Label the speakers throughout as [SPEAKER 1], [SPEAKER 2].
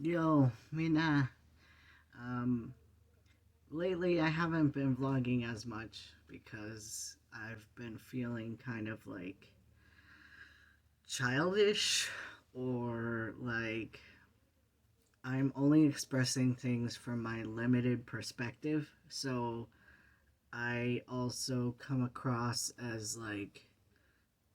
[SPEAKER 1] Yo, Mina. Um, Lately I haven't been vlogging as much because I've been feeling kind of like childish or like I'm only expressing things from my limited perspective. So I also come across as like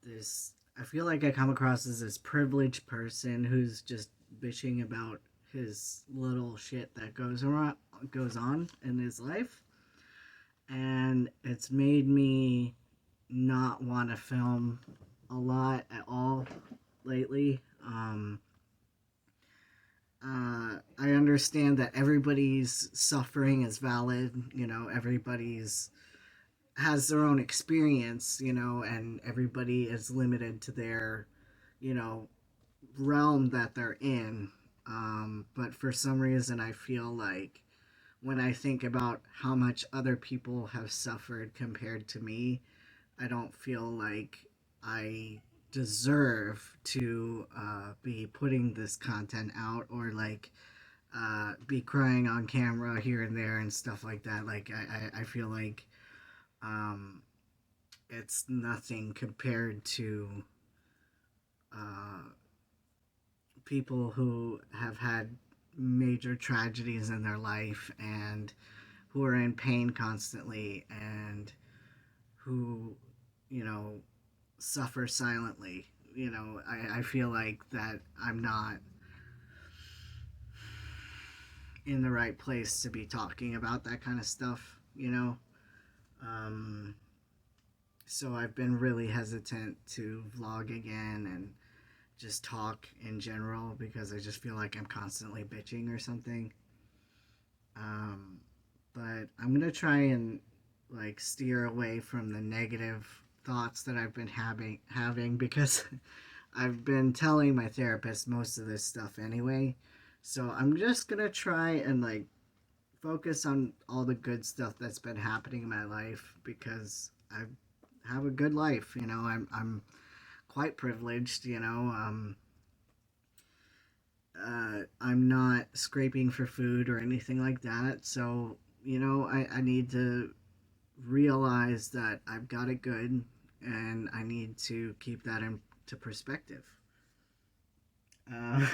[SPEAKER 1] this. I feel like I come across as this privileged person who's just bitching about his little shit that goes on in his life, and it's made me not want to film a lot at all lately. I understand that everybody's suffering is valid. Everybody's has their own experience, and everybody is limited to their, you know, realm that they're in. But for some reason, I feel like when I think about how much other people have suffered compared to me, I don't feel like I deserve to be putting this content out or like be crying on camera here and there and stuff like that. Like, I feel like um, it's nothing compared to uh, people who have had major tragedies in their life and who are in pain constantly and who, you know, suffer silently. I feel like that I'm not in the right place to be talking about that kind of stuff. Um, so I've been really hesitant to vlog again and just talk in general because I just feel like I'm constantly bitching or something. Um, but I'm gonna try and like steer away from the negative thoughts that I've been having because I've been telling my therapist most of this stuff anyway. So I'm just gonna try and like focus on all the good stuff that's been happening in my life because I have a good life. I'm quite privileged. I'm not scraping for food or anything like that. So, I need to realize that I've got it good and I need to keep that into perspective. Uh,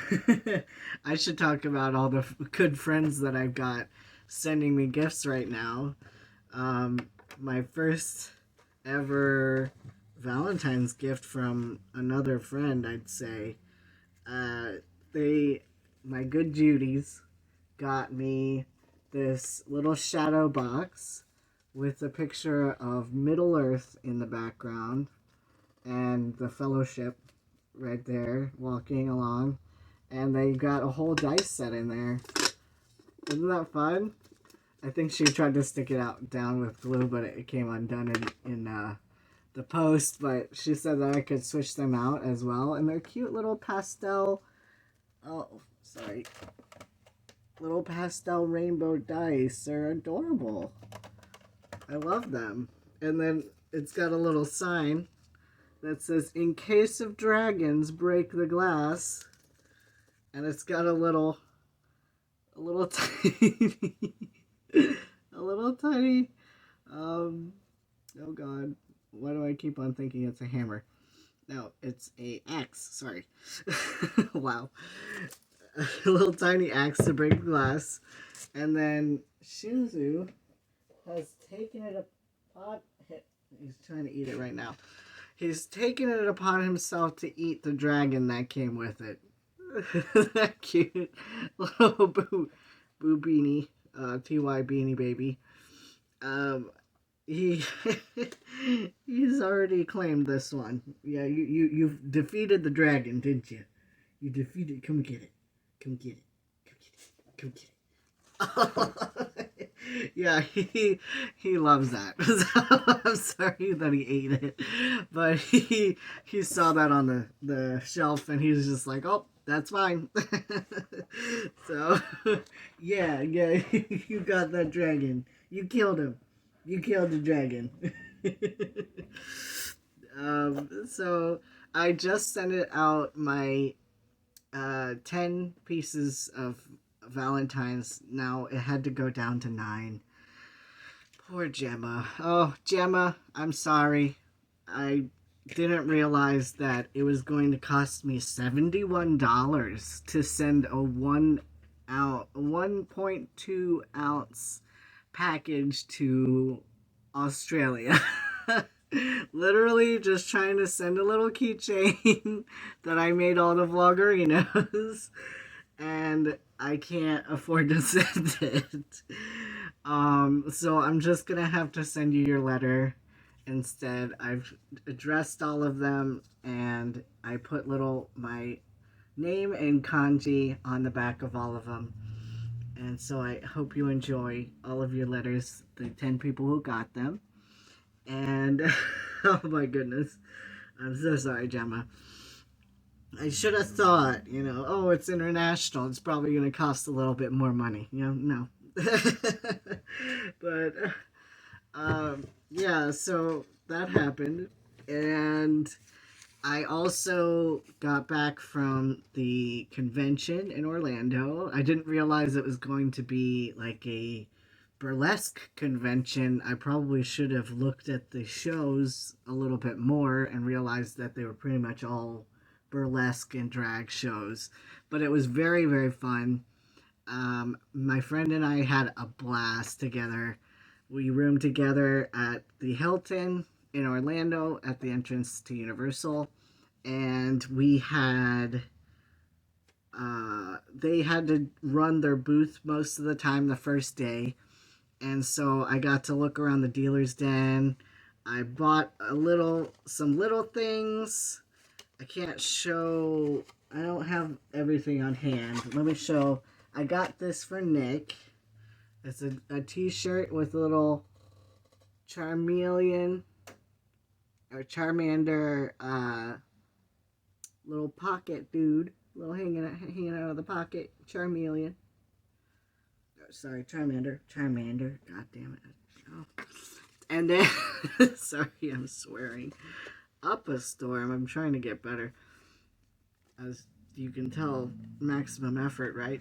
[SPEAKER 1] I should talk about all the good friends that I've got sending me gifts right now. My first ever Valentine's gift from another friend, I'd say. Uh, they, my good Judies, got me this little shadow box with a picture of Middle Earth in the background and the Fellowship right there walking along. And they got a whole dice set in there. Isn't that fun? I think she tried to stick it out down with glue, but it came undone in the post. But she said that I could switch them out as well, and they're cute little pastel. Oh, sorry, little pastel rainbow dice. They're adorable. I love them. And then it's got a little sign that says, "In case of dragons, break the glass." And it's got a little tiny, a little tiny, oh god, why do I keep on thinking it's a hammer? No, it's a axe, sorry. Wow. A little tiny axe to break glass. And then Shinzu has taken it upon, he's trying to eat it right now. He's taken it upon himself to eat the dragon that came with it. That cute little boo beanie, ty beanie baby. Um, he he's already claimed this one. Yeah, you've defeated the dragon, didn't you? You defeated. Come get it. Come get it. Come get it. Come get it. Yeah, he loves that. So I'm sorry that he ate it, but he saw that on the shelf and he was just like, oh, that's fine. So yeah, you got that dragon. You killed him. You killed the dragon. So I just sent it out my 10 pieces of Valentine's. Now it had to go down to 9. Poor Gemma. Oh, Gemma, I'm sorry. I didn't realize that it was going to cost me $71 to send a 1.2 ounce package to Australia. Literally just trying to send a little keychain that I made all the vloggerinos, and I can't afford to send it. So I'm just gonna have to send you your letter instead. I've addressed all of them, and I put my name and kanji on the back of all of them. And so I hope you enjoy all of your letters, the 10 people who got them. And oh my goodness, I'm so sorry, Gemma. I should have thought, oh, it's international. It's probably going to cost a little bit more money. No. But, yeah, so that happened. And I also got back from the convention in Orlando. I didn't realize it was going to be like a burlesque convention. I probably should have looked at the shows a little bit more and realized that they were pretty much all burlesque and drag shows. But it was very, very fun. My friend and I had a blast together. We roomed together at the Hilton in Orlando at the entrance to Universal. And we had they had to run their booth most of the time the first day, and so I got to look around the dealer's den. I bought some little things. I can't show, I don't have everything on hand. Let me show. I got this for Nick. It's a t-shirt with a little Charmeleon or Charmander little pocket dude, little hanging out of the pocket, Charmeleon. Oh, sorry, Charmander. God damn it. Oh. And then, sorry, I'm swearing. Up a storm. I'm trying to get better. As you can tell, maximum effort, right?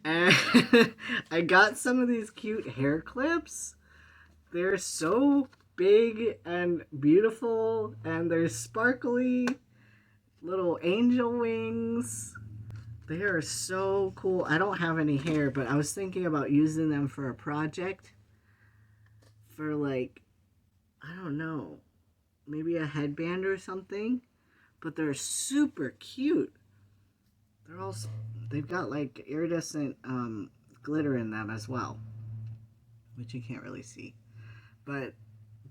[SPEAKER 1] And I got some of these cute hair clips. They're so big and beautiful, and they're sparkly little angel wings. They are so cool. I don't have any hair, but I was thinking about using them for a project. For like, I don't know, maybe a headband or something. But they're super cute. They've got like iridescent glitter in them as well, which you can't really see. But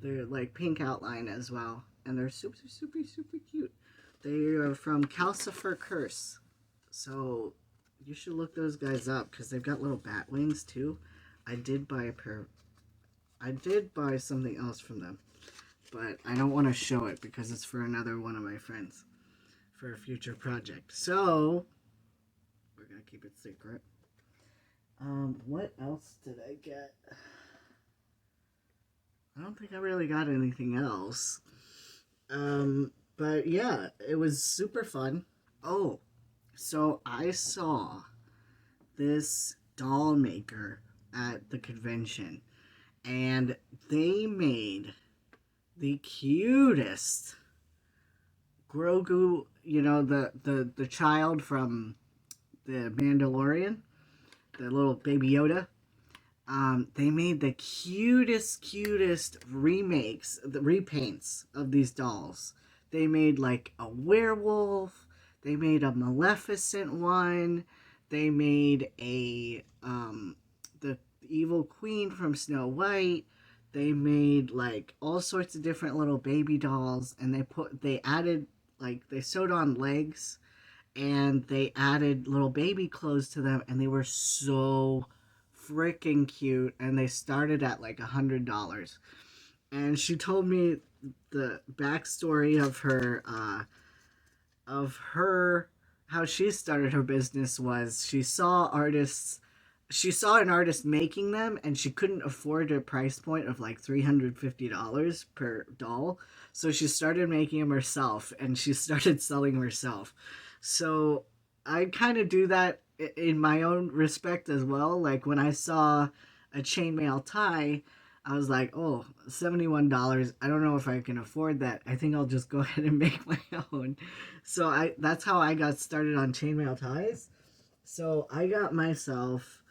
[SPEAKER 1] they're like pink outline as well. And they're super, super, super cute. They are from Calcifer Curse. So you should look those guys up because they've got little bat wings too. I did buy something else from them, but I don't want to show it because it's for another one of my friends for a future project. So we're going to keep it secret. What else did I get? I don't think I really got anything else. But yeah, it was super fun. Oh, so I saw this doll maker at the convention, and they made the cutest Grogu, the child from the Mandalorian, the little baby Yoda. They made the cutest repaints of these dolls. They made like a werewolf. They made a Maleficent one. They made the evil queen from Snow White. They made like all sorts of different little baby dolls, and they added, like, they sewed on legs, and they added little baby clothes to them, and they were so freaking cute. And they started at like $100. And she told me the backstory of her how she started her business was she saw an artist making them, and she couldn't afford a price point of like $350 per doll. So she started making them herself, and she started selling them herself. So I kind of do that in my own respect as well. Like when I saw a chainmail tie, I was like, oh, $71. I don't know if I can afford that. I think I'll just go ahead and make my own. So I that's how I got started on chainmail ties. So I got myself,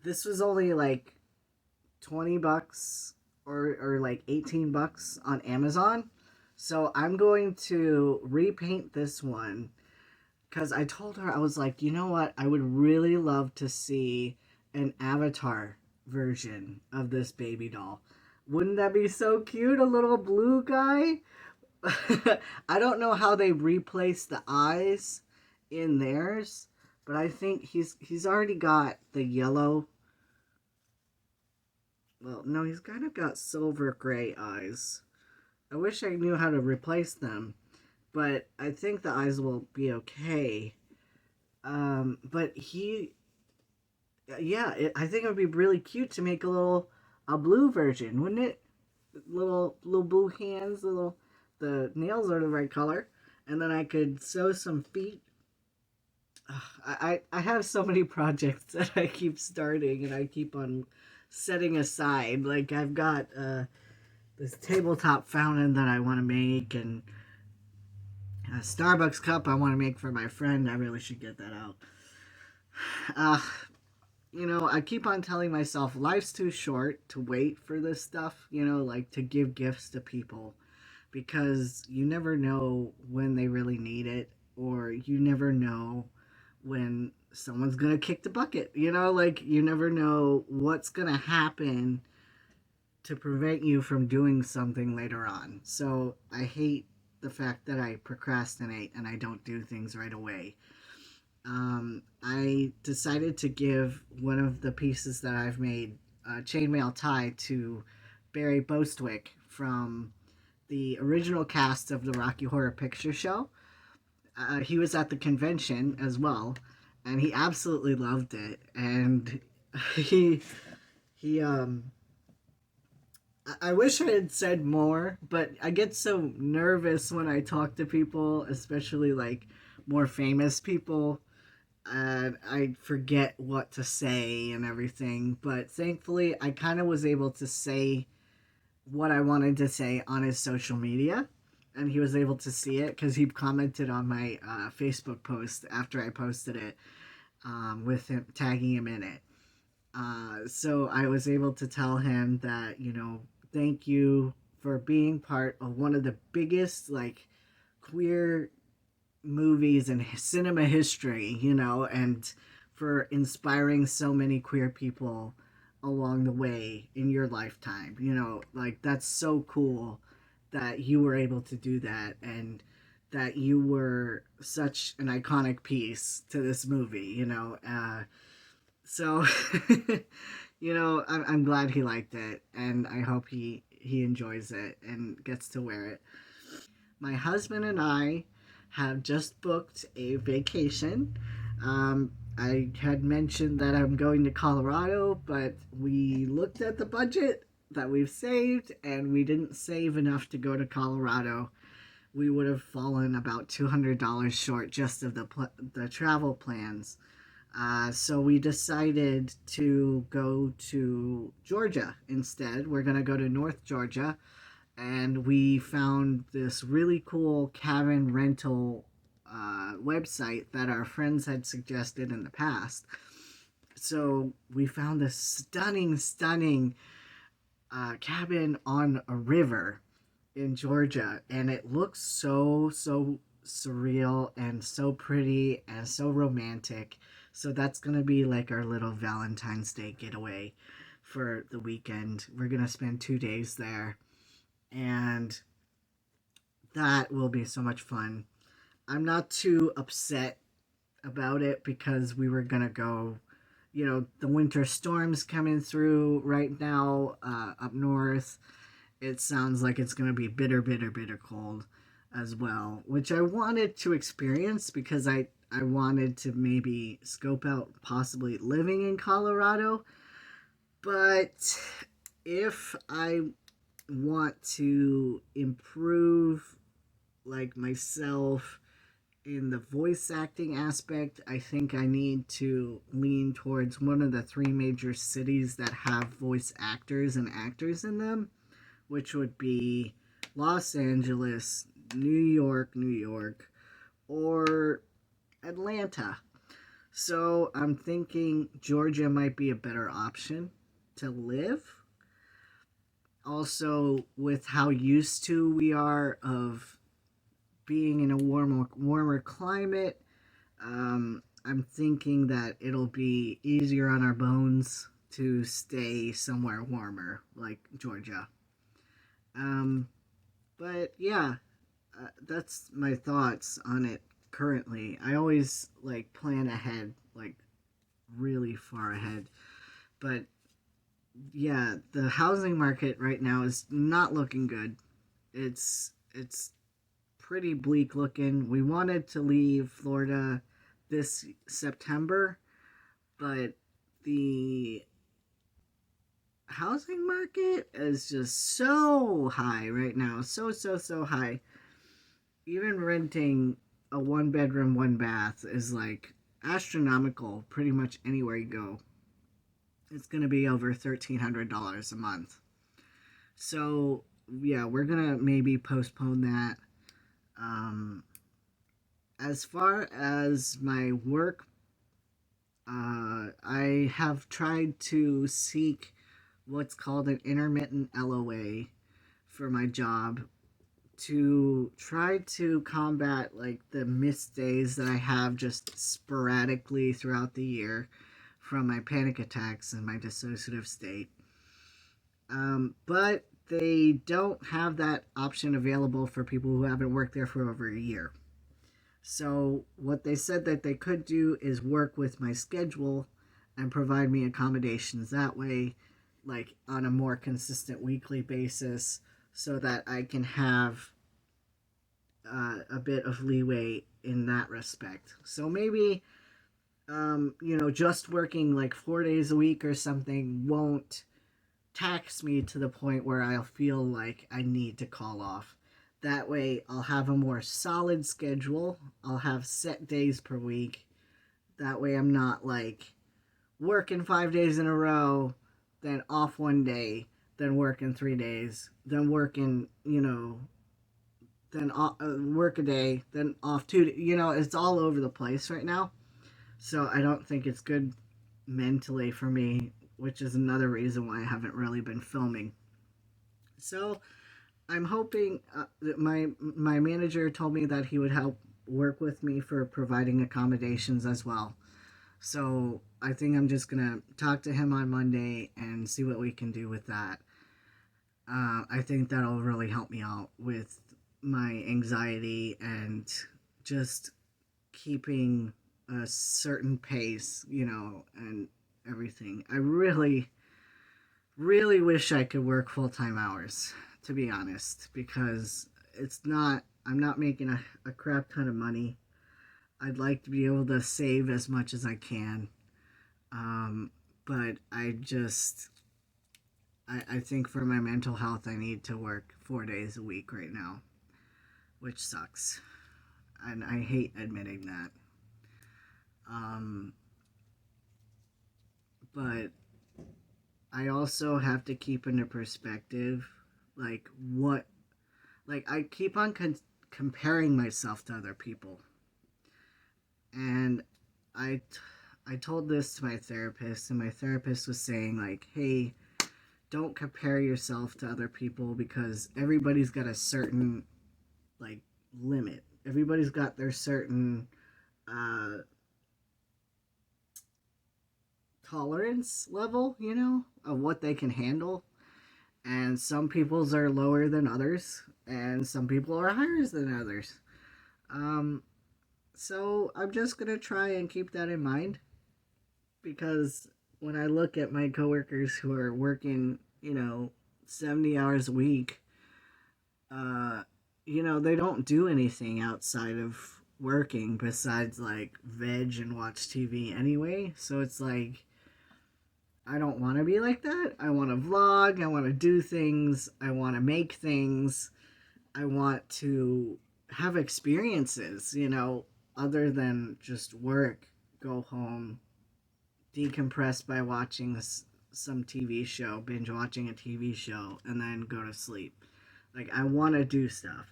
[SPEAKER 1] this was only like $20 or like $18 on Amazon. So I'm going to repaint this one because I told her, I was like, you know what? I would really love to see an avatar version of this baby doll. Wouldn't that be so cute? A little blue guy? I don't know how they replace the eyes in theirs, but I think he's already got the yellow. Well, no, he's kind of got silver gray eyes. I wish I knew how to replace them, but I think the eyes will be okay. But yeah, I think it would be really cute to make a blue version, wouldn't it? Little blue hands, the nails are the right color, and then I could sew some feet. I have so many projects that I keep starting and I keep on setting aside. Like I've got this tabletop fountain that I want to make, and a Starbucks cup I want to make for my friend. I really should get that out. Uh, I keep on telling myself life's too short to wait for this stuff, like to give gifts to people because you never know when they really need it, or you never know when someone's going to kick the bucket. Like you never know what's going to happen to prevent you from doing something later on. So I hate the fact that I procrastinate and I don't do things right away. I decided to give one of the pieces that I've made, a chainmail tie, to Barry Bostwick from the original cast of the Rocky Horror Picture Show. He was at the convention as well, and he absolutely loved it. And he he I wish I had said more, but I get so nervous when I talk to people, especially like more famous people, and I forget what to say and everything. But thankfully, I kind of was able to say what I wanted to say on his social media, and he was able to see it because he commented on my Facebook post after I posted it, with him tagging him in it. So I was able to tell him that, thank you for being part of one of the biggest, like, queer movies in cinema history, and for inspiring so many queer people along the way in your lifetime. Like, that's so cool that you were able to do that, and that you were such an iconic piece to this movie, so, I'm glad he liked it, and I hope he enjoys it and gets to wear it. My husband and I have just booked a vacation. I had mentioned that I'm going to Colorado, but we looked at the budget that we've saved, and we didn't save enough to go to Colorado. We would have fallen about $200 short just of the travel plans. So we decided to go to Georgia instead. We're going to go to North Georgia, and we found this really cool cabin rental website that our friends had suggested in the past. So we found this stunning cabin on a river in Georgia, and it looks so surreal and so pretty and so romantic. So that's gonna be like our little Valentine's Day getaway for the weekend. We're gonna spend 2 days there, and that will be so much fun. I'm not too upset about it because we were gonna go. The winter storms coming through right now up north. It sounds like it's going to be bitter cold as well, which I wanted to experience because I wanted to maybe scope out possibly living in Colorado. But if I want to improve like myself In the voice acting aspect, I think I need to lean towards one of the three major cities that have voice actors and actors in them, which would be Los Angeles, New York, or Atlanta. So I'm thinking Georgia might be a better option to live. Also, with how used to we are of being in a warmer climate, I'm thinking that it'll be easier on our bones to stay somewhere warmer, like Georgia. Um, but yeah, that's my thoughts on it currently. I always like plan ahead, like really far ahead. But yeah, the housing market right now is not looking good. It's pretty bleak looking. We wanted to leave Florida this September, but the housing market is just so high right now. So high. Even renting a one bedroom, one bath is like astronomical pretty much anywhere you go. It's going to be over $1,300 a month. So, yeah, we're going to maybe postpone that. Um, as far as my work, I have tried to seek what's called an intermittent LOA for my job to try to combat like the missed days that I have just sporadically throughout the year from my panic attacks and my dissociative state. But they don't have that option available for people who haven't worked there for over a year. So, what they said that they could do is work with my schedule and provide me accommodations that way, like on a more consistent weekly basis, so that I can have a bit of leeway in that respect. So maybe, just working like 4 days a week or something won't tax me to the point where I'll feel like I need to call off. That way, I'll have a more solid schedule. I'll have set days per week. That way, I'm not like working 5 days in a row, then off one day, then working 3 days, then working, then work a day, then off 2 days. It's all over the place right now. So I don't think it's good mentally for me, which is another reason why I haven't really been filming. So I'm hoping that my manager told me that he would help work with me for providing accommodations as well. So I think I'm just gonna talk to him on Monday and see what we can do with that. I think that'll really help me out with my anxiety and just keeping a certain pace, and everything. I really, really wish I could work full time hours, to be honest, because I'm not making a crap ton of money. I'd like to be able to save as much as I can. Um, but I think for my mental health, I need to work 4 days a week right now, which sucks. And I hate admitting that. Um, but I also have to keep into perspective, like, I keep on comparing myself to other people. And I, I told this to my therapist, and my therapist was saying, like, hey, don't compare yourself to other people because everybody's got a certain, like, limit. Everybody's got their certain uh, tolerance level, of what they can handle. And some people's are lower than others, and some people are higher than others. Um, so I'm just gonna try and keep that in mind because when I look at my coworkers who are working, 70 hours a week, uh, they don't do anything outside of working besides like veg and watch TV anyway. So it's like I don't want to be like that. I want to vlog. I want to do things. I want to make things. I want to have experiences, other than just work, go home, decompress by watching some TV show, binge watching a TV show, and then go to sleep. Like, I want to do stuff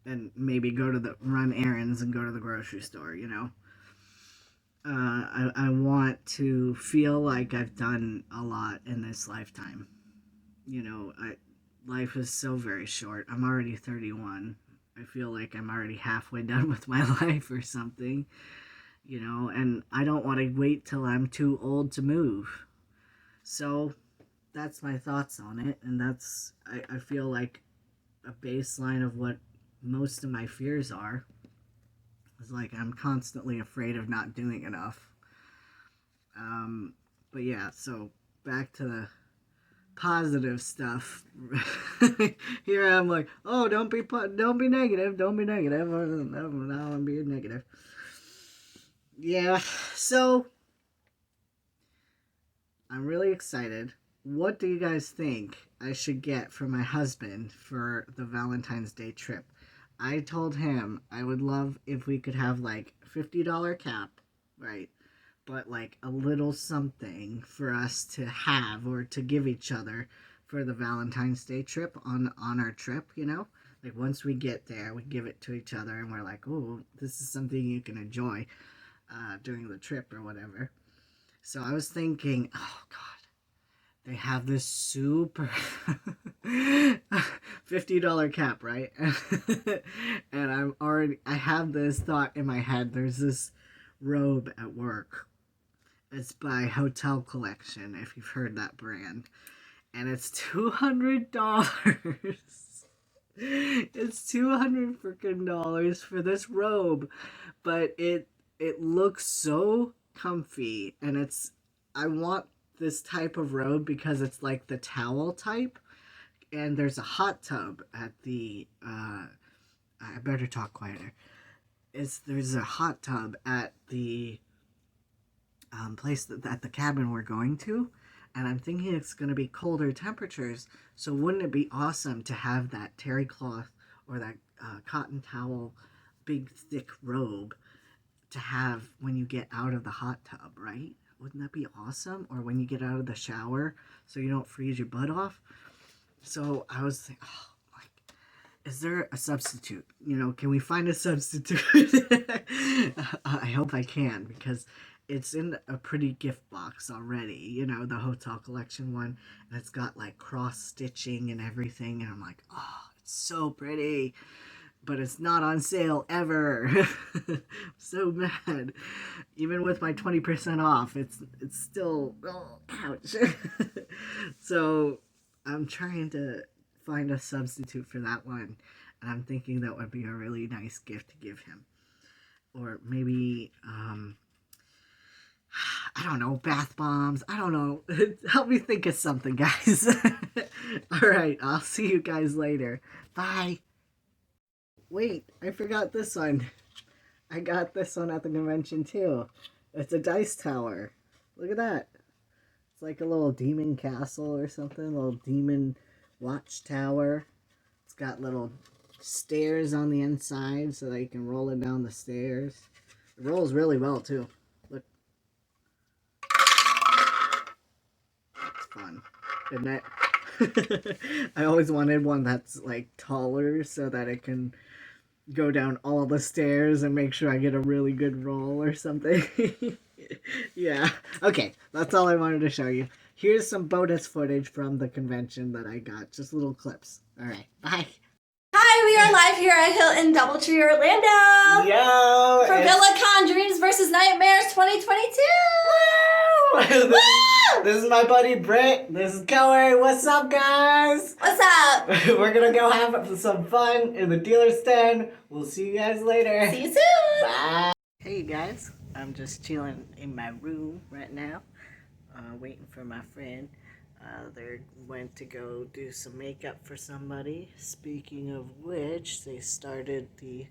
[SPEAKER 1] and maybe run errands and go to the grocery store, you know? I want to feel like I've done a lot in this lifetime. You know, life is so very short. I'm already 31. I feel like I'm already halfway done with my life or something, you know, and I don't want to wait till I'm too old to move. So that's my thoughts on it, and I feel like a baseline of what most of my fears are. It's like I'm constantly afraid of not doing enough. Um, but yeah, so back to the positive stuff. Here I'm like, oh, don't be negative, don't be negative. Now I'm being negative. Yeah, so I'm really excited. What do you guys think I should get for my husband for the Valentine's Day trip? I told him I would love if we could have like $50 cap, right? But like a little something for us to have or to give each other for the Valentine's Day trip on our trip, you know? Like once we get there, we give it to each other and we're like, oh, this is something you can enjoy during the trip or whatever. So I was thinking, oh God, they have this super $50 cap, right? And I have this thought in my head. There's this robe at work. It's by Hotel Collection, if you've heard that brand. And it's $200. It's 200 freaking dollars for this robe. But it looks so comfy, and I want this type of robe because it's like the towel type, and there's a hot tub at the I better talk quieter. There's a hot tub at the place at the cabin we're going to, and I'm thinking it's going to be colder temperatures. So wouldn't it be awesome to have that terry cloth or that cotton towel, big thick robe to have when you get out of the hot tub, right? Wouldn't that be awesome? Or when you get out of the shower so you don't freeze your butt off. So I was thinking, oh, like, is there a substitute? You know, can we find a substitute? I hope I can, because it's in a pretty gift box already, you know, the Hotel Collection one. And it's got like cross stitching and everything. And I'm like, oh, it's so pretty. But it's not on sale ever. So mad. Even with my 20% off, it's still, oh, ouch. So I'm trying to find a substitute for that one, and I'm thinking that would be a really nice gift to give him. Or maybe I don't know, bath bombs. I don't know. Help me think of something, guys. All right, I'll see you guys later. Bye. Wait, I forgot this one. I got this one at the convention too. It's a dice tower. Look at that. It's like a little demon castle or something. A little demon watchtower. It's got little stairs on the inside so that you can roll it down the stairs. It rolls really well too. Look. It's fun, isn't it? I always wanted one that's like taller so that it can go down all the stairs and make sure I get a really good roll or something. Yeah. Okay, that's all I wanted to show you. Here's some bonus footage from the convention that I got. Just little clips. All right, bye.
[SPEAKER 2] Hi, we are live here at Hilton Doubletree, Orlando.
[SPEAKER 1] Yo!
[SPEAKER 2] For Villicon Dreams versus Nightmares 2022. Woo!
[SPEAKER 1] This is my buddy Britt. This is Kelly. What's up, guys?
[SPEAKER 2] What's up?
[SPEAKER 1] We're gonna go have some fun in the dealer's den. We'll see you guys later.
[SPEAKER 2] See you soon.
[SPEAKER 1] Bye. Hey, guys. I'm just chilling in my room right now, waiting for my friend. They went to go do some makeup for somebody. Speaking of which, they started the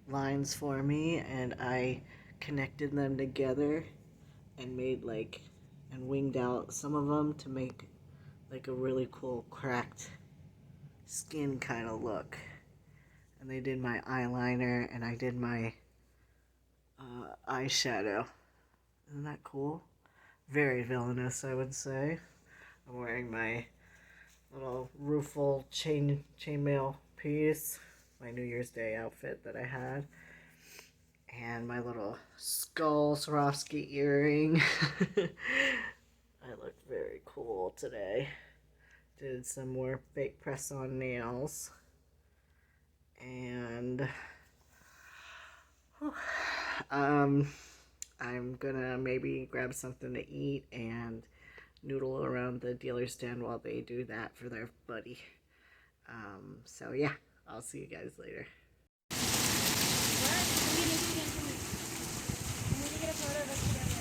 [SPEAKER 1] lines for me, and I connected them together and made and winged out some of them to make like a really cool cracked skin kind of look. And they did my eyeliner, and I did my eyeshadow. Isn't that cool? Very villainous, I would say. I'm wearing my little ruffle chainmail piece, my New Year's Day outfit that I had, and my little skull Swarovski earring. I look very cool today. Did some more fake press-on nails, and um, I'm gonna maybe grab something to eat and noodle around the dealer stand while they do that for their buddy. So yeah, I'll see you guys later.
[SPEAKER 2] What? We need to get a photo of us together.